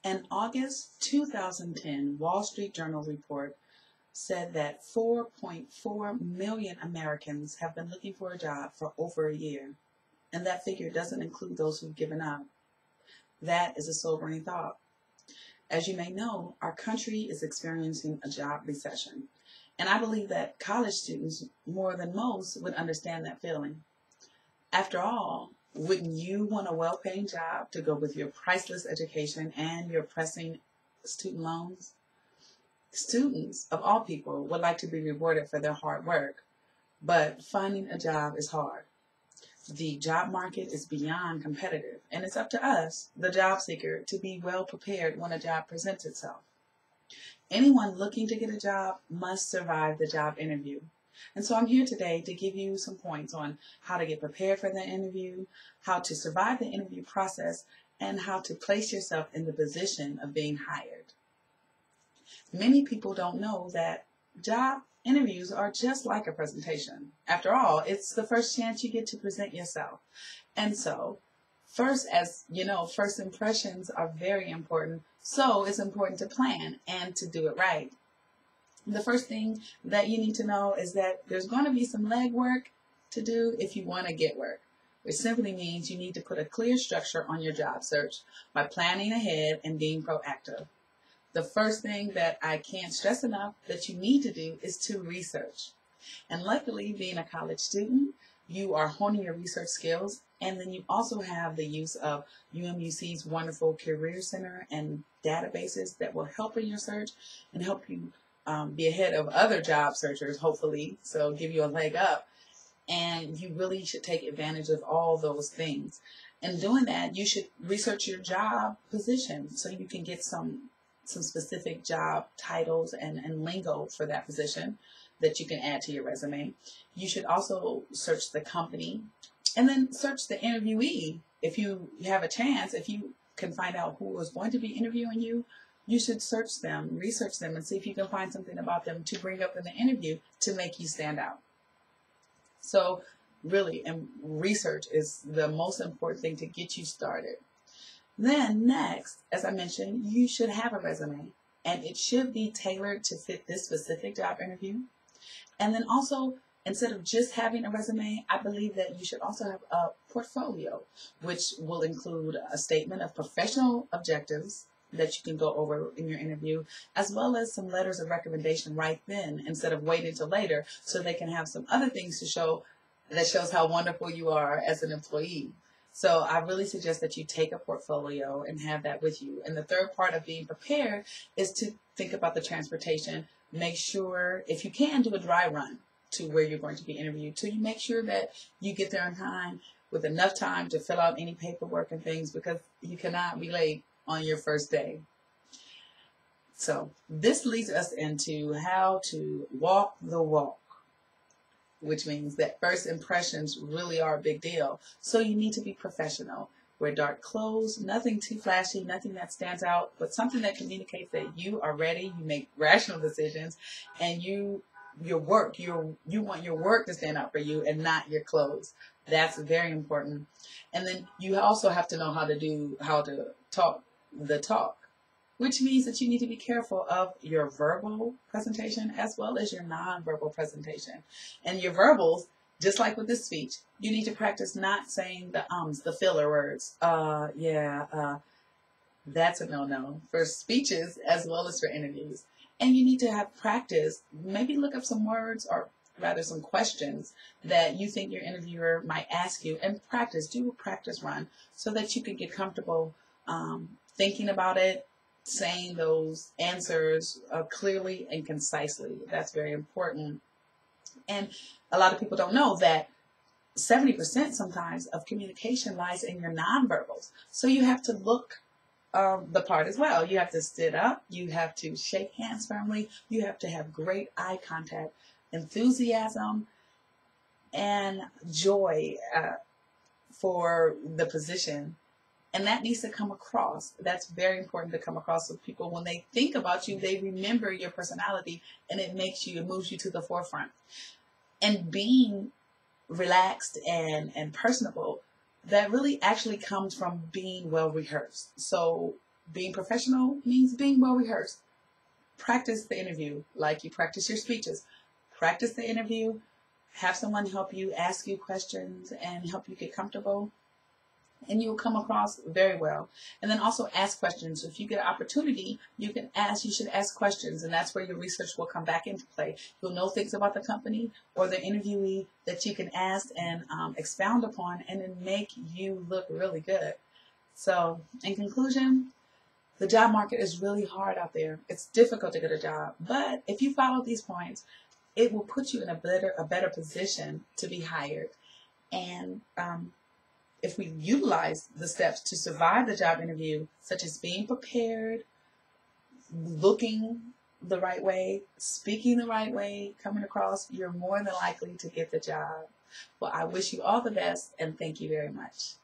An August 2010 Wall Street Journal report said that 4.4 million Americans have been looking for a job for over a year, and that figure doesn't include those who've given up. That is a sobering thought. As you may know, our country is experiencing a job recession, and I believe that college students, more than most, would understand that feeling. After all, wouldn't you want a well-paying job to go with your priceless education and your pressing student loans? Students, of all people, would like to be rewarded for their hard work, but finding a job is hard. The job market is beyond competitive, and it's up to us, the job seeker, to be well prepared when a job presents itself. Anyone looking to get a job must survive the job interview. And so I'm here today to give you some points on how to get prepared for the interview, how to survive the interview process, and how to place yourself in the position of being hired. Many people don't know that job interviews are just like a presentation. After all, it's the first chance you get to present yourself. And so, as you know, first impressions are very important. So it's important to plan and to do it right. The first thing that you need to know is that there's going to be some legwork to do if you want to get work, which simply means you need to put a clear structure on your job search by planning ahead and being proactive. The first thing that I can't stress enough that you need to do is to research. And luckily, being a college student, you are honing your research skills, and then you also have the use of UMUC's wonderful Career Center and databases that will help in your search and help you be ahead of other job searchers, hopefully, so give you a leg up. And you really should take advantage of all those things. In doing that, you should research your job position so you can get some specific job titles and lingo for that position that you can add to your resume. You should also search the company and then search the interviewee. If you have a chance, if you can find out who is going to be interviewing you, you should search them, research them, and see if you can find something about them to bring up in the interview to make you stand out. So really, and research is the most important thing to get you started. Then next, as I mentioned, you should have a resume, and it should be tailored to fit this specific job interview. And then also, instead of just having a resume, I believe that you should also have a portfolio, which will include a statement of professional objectives that you can go over in your interview, as well as some letters of recommendation right then, instead of waiting till later, so they can have some other things to show that shows how wonderful you are as an employee. So I really suggest that you take a portfolio and have that with you. And the third part of being prepared is to think about the transportation. Make sure, if you can, do a dry run to where you're going to be interviewed. So you make sure that you get there on time with enough time to fill out any paperwork and things, because you cannot be late on your first day. So this leads us into how to walk the walk, which means that first impressions really are a big deal. So you need to be professional. Wear dark clothes, nothing too flashy, nothing that stands out, but something that communicates that you are ready, you make rational decisions, and you want your work to stand out for you and not your clothes. That's very important. And then you also have to know how to talk the talk, which means that you need to be careful of your verbal presentation as well as your nonverbal presentation. And your verbals, just like with this speech, you need to practice not saying the the filler words. That's a no-no for speeches as well as for interviews. And you need to have practice, maybe look up some words or rather some questions that you think your interviewer might ask you, and do a practice run so that you can get comfortable thinking about it, saying those answers clearly and concisely. That's very important. And a lot of people don't know that 70% sometimes of communication lies in your nonverbals. So you have to look the part as well. You have to sit up. You have to shake hands firmly. You have to have great eye contact, enthusiasm, and joy for the position. And that needs to come across. That's very important to come across with people. When they think about you, they remember your personality, and it moves you to the forefront. And being relaxed and personable, that really actually comes from being well rehearsed. So Being professional means being well rehearsed. Practice the interview like you practice your speeches. Practice the interview. Have someone help you, ask you questions, and help you get comfortable, and you'll come across very well. And then also ask questions. If you get an opportunity, you should ask questions, and that's where your research will come back into play. You'll know things about the company or the interviewee that you can ask and expound upon, and then make you look really good. So in conclusion, the job market is really hard out there. It's difficult to get a job, but if you follow these points, it will put you in a better position to be hired. And if we utilize the steps to survive the job interview, such as being prepared, looking the right way, speaking the right way, coming across, you're more than likely to get the job. Well, I wish you all the best, and thank you very much.